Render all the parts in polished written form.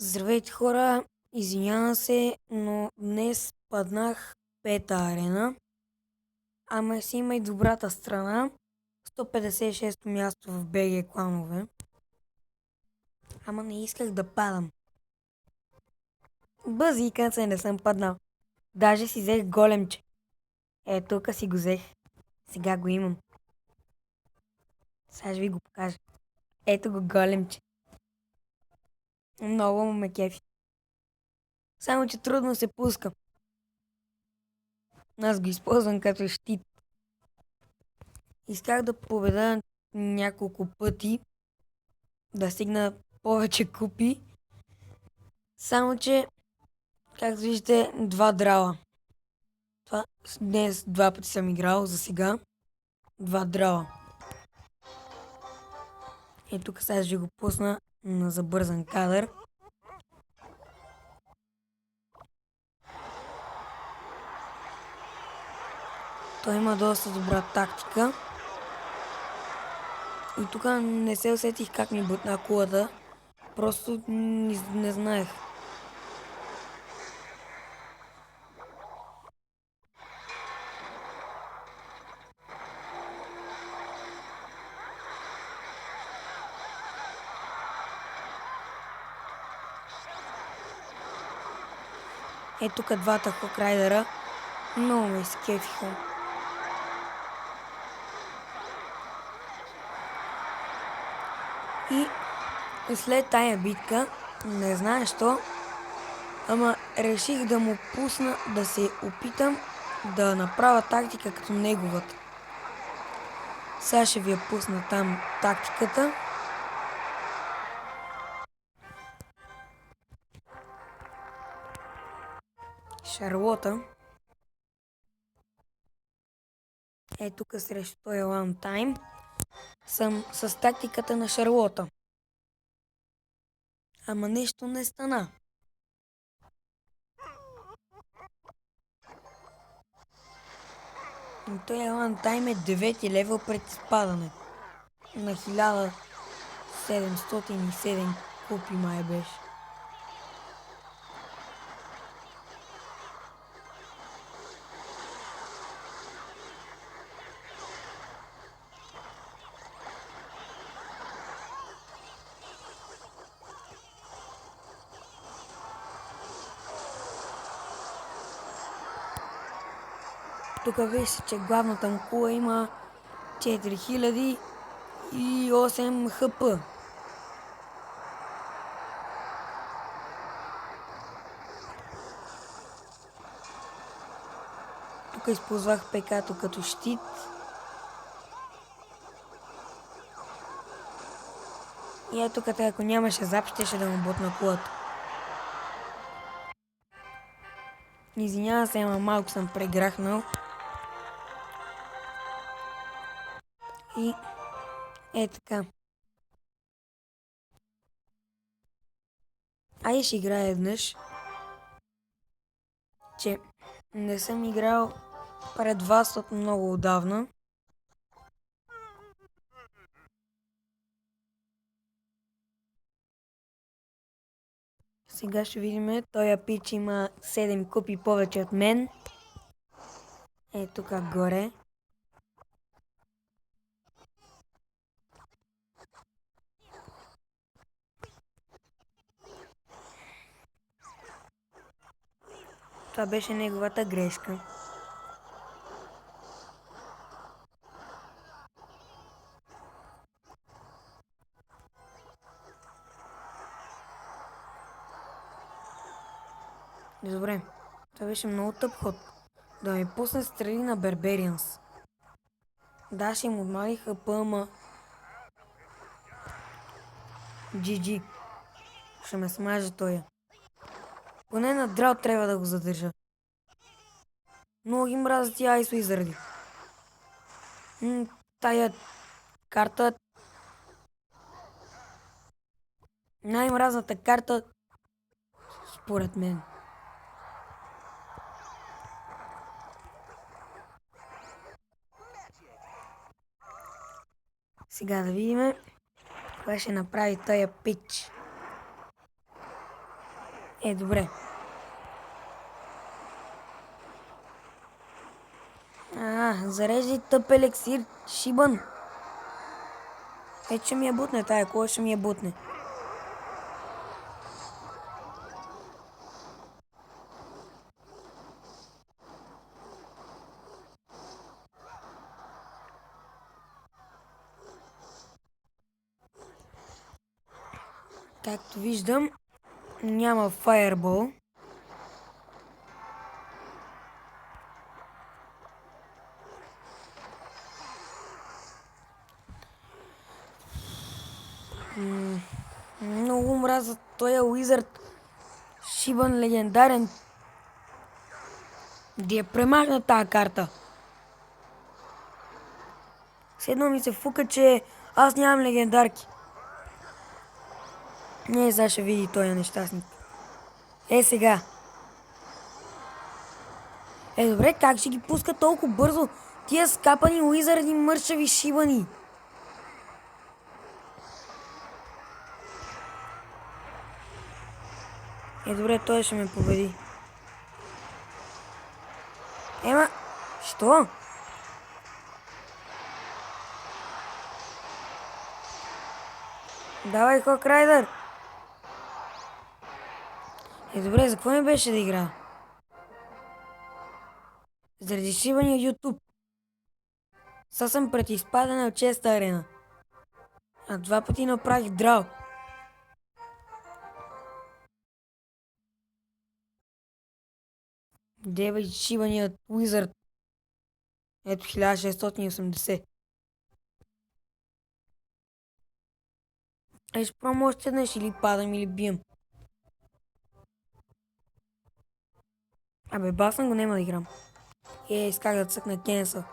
Здравейте хора, извинявам се, но днес паднах пета арена. Ама си има и добрата страна. 156-то място в БГ кланове. Ама не исках да падам. Базикан се не съм паднал. Даже си взех големче. Тук си го взех. Сега го имам. Сега ще ви го покажа. Ето го големче. Много му ме кефи. Само че трудно се пуска. Аз го използвам като щит. Исках да победа няколко пъти, да стигна повече купи. Само че, както виждате, два драла. Днес два пъти съм играл за сега. Два драла. И тук сега ще го пусна на забързан кадър. Той има доста добра тактика. И тук не се усетих как ми бутна кулата. Просто не знаех. Тук двата хокрайдера много ме скефиха. И след тая битка, не знае що, ама реших да му пусна да се опитам да направя тактика като неговата. Сега ще ви я пусна там тактиката. Шарлота. Тук срещу този лаунтайм съм с тактиката на Шарлота. Ама нещо не стана. Този лаунтайм е 9 левел пред изпадане. На 1707 купи май беше. Тук вижте, че главната му кула има 4008 хп. Тук използвах ПК-то като щит. И тук, ако нямаше зап, щеше да му бутна кулата. Извинявам се, ама малко съм преграхнал. И така. Айде ще играя еднъж, че не съм играл пред вас от много отдавна. Сега ще видим. Той пич има 7 купи повече от мен. Тук горе. Това беше неговата грешка. Добре, това беше много тъп ход. Да ми пусне стрели на Берберианс. Да, ще му отмалих хп, ама... GG. Ще ме смаже той. Поне на драл трябва да го задържа. Много ги мразят тия Ice Wizard. Тая карта... Най-мразната карта... Според мен. Сега да видим кога ще направи този пич. Добре. Зарежи тъп елексир, шибан. Ще ми я бутне тая, кой ще ми я бутне? Както виждам, няма фаербол. Много мраза този уизард. Шибан легендарен. Да я премахна тази карта. Седно ми се фука, че аз нямам легендарки. Не, сега ще види този нещастник. Сега. Добре, как ще ги пуска толкова бързо? Тия скапани уизарди, мършави шибани. Добре, той ще ме победи. Що? Давай, Хок Райдър. Добре, за какво не беше да игра? Заради шибания YouTube. Сега съм пред изпадане от честа арена. 2 пъти направих драл. Девай шибаният уизард. Ето 1680. Ще пробвам още веднъж, или падам, или бием. Басна го няма да играм. Исках да цъкна кенсъл.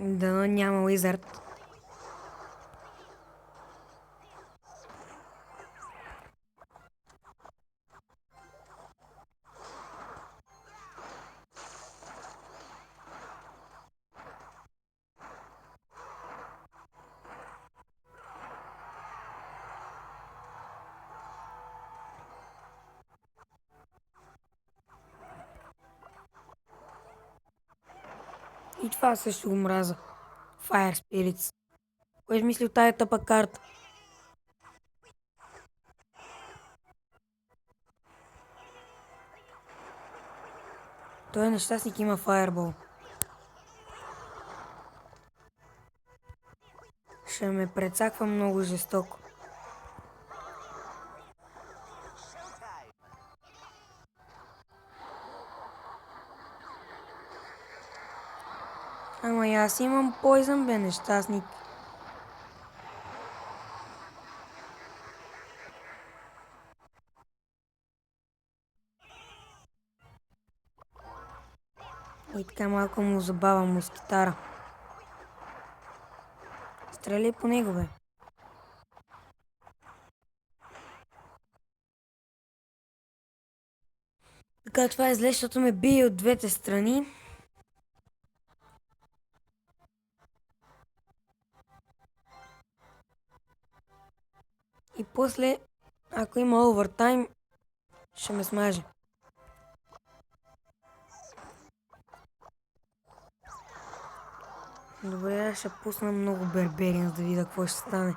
Дано няма уизард. И това също го мраза. Fire Spirits. Кой измислил тая тъпа карта? Той нещастник има Fireball. Ще ме прецаква много жестоко. Ама и аз имам Poison, бе, нещастник. И така малко му забавя москитара. Стреляй по него, бе. Така, това е зле, защото ме бие от двете страни. И после, ако има овертайм, ще ме смаже. Добре, ще пусна много Бербериан, за да видя какво ще стане.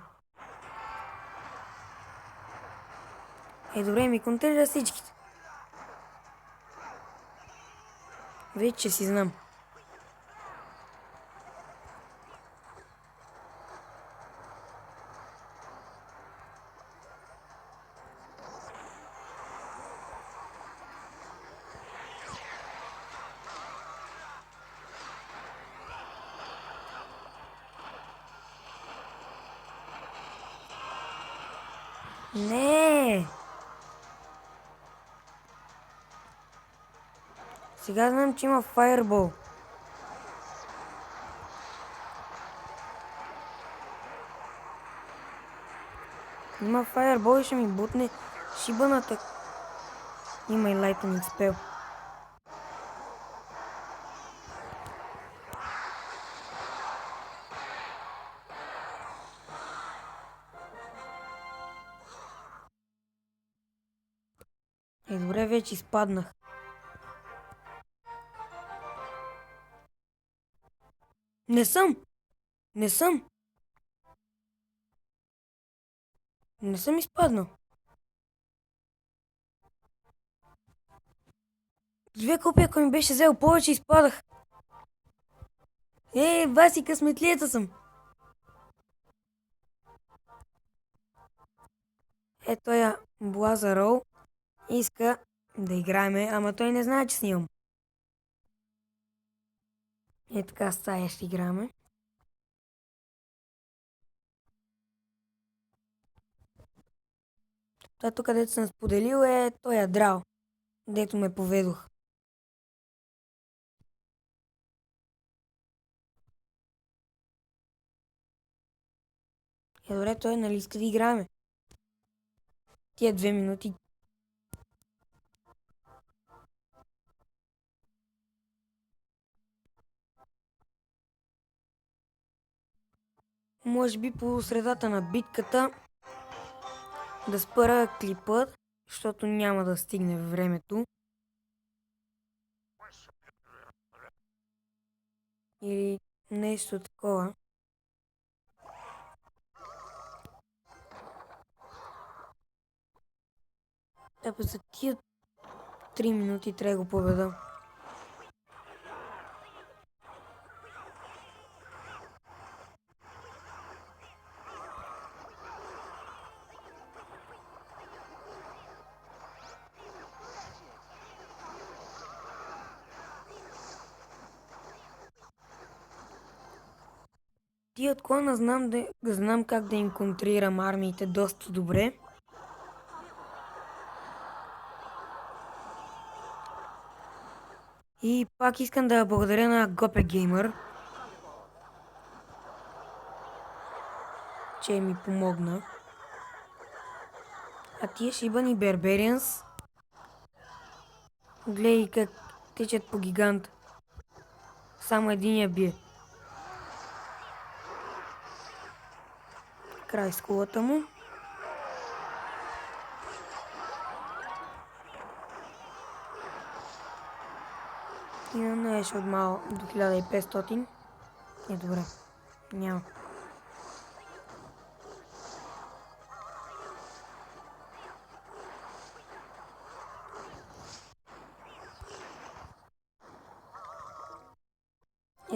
Добре, ми контрира всичките. Вече си знам. Не! Сега знам, че има Fireball. Има Fireball и ще ми бутне шибаната. Има и Lightning Spell. Добре, вече изпаднах. Не съм! Не съм! Не съм изпаднал. Две копия, ако ми беше взел повече, изпадах. Васи, късметлията съм. Той Блазарол иска да играеме, ама той не знае, че снимам. Така, стая ще играме. Тук, където съм споделил, той Драл, дето ме поведох. Добре, той нали иска да играеме? Тия 2 минути. Може би по средата на битката да спра клипът, защото няма да стигне времето. Или нещо такова. За тия 3 минути трябва да го победа. Тия от клана знам как да им контрирам армиите доста добре. И пак искам да благодаря на Гопе Геймър, че ми помогна. А тия шибани Берберианс, гледай как течат по гигант. Само единия бие. Край с кулата му. И нанесе от мал до 1500. Добре. Няма.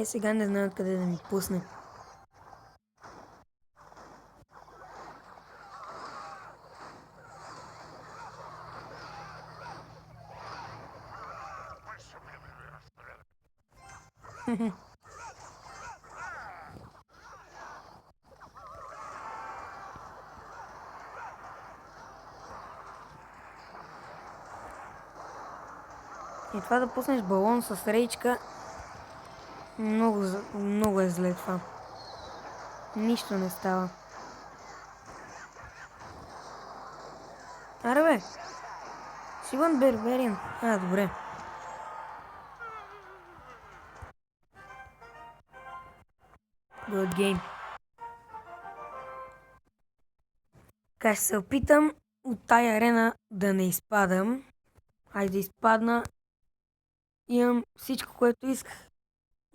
Сега не знам откъде да ми пусне. И това да пуснеш балон с рейчка, много е зле това. Нищо не става. Аре бе! Шибан Бербериан. Добре. Good game. Така ще се опитам от тая арена да не изпадам. Да изпадна. Имам всичко, което исках.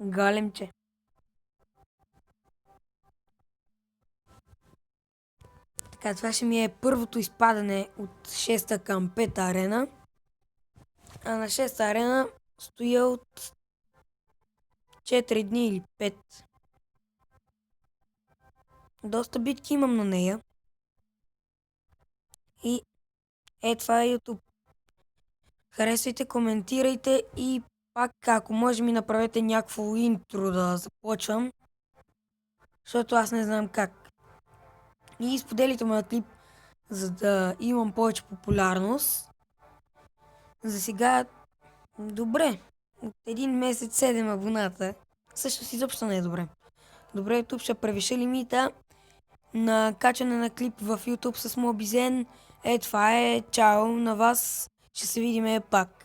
Галемче. Така, това ще ми е първото изпадане от 6-та към 5-та арена. А на 6-та арена стоя от 4 дни или 5. Доста битки имам на нея. И това е YouTube. Харесвайте, коментирайте и пак, ако може ми направете някакво интро да започвам. Защото аз не знам как. И споделите моят клип, за да имам повече популярност. За сега, добре. От 1 месец 7 абоната. Също изобщо не е добре. Добре, YouTube ще превиши лимита на качане на клип в YouTube с Mobizen. Това е. Чао на вас. Ще се видим пак.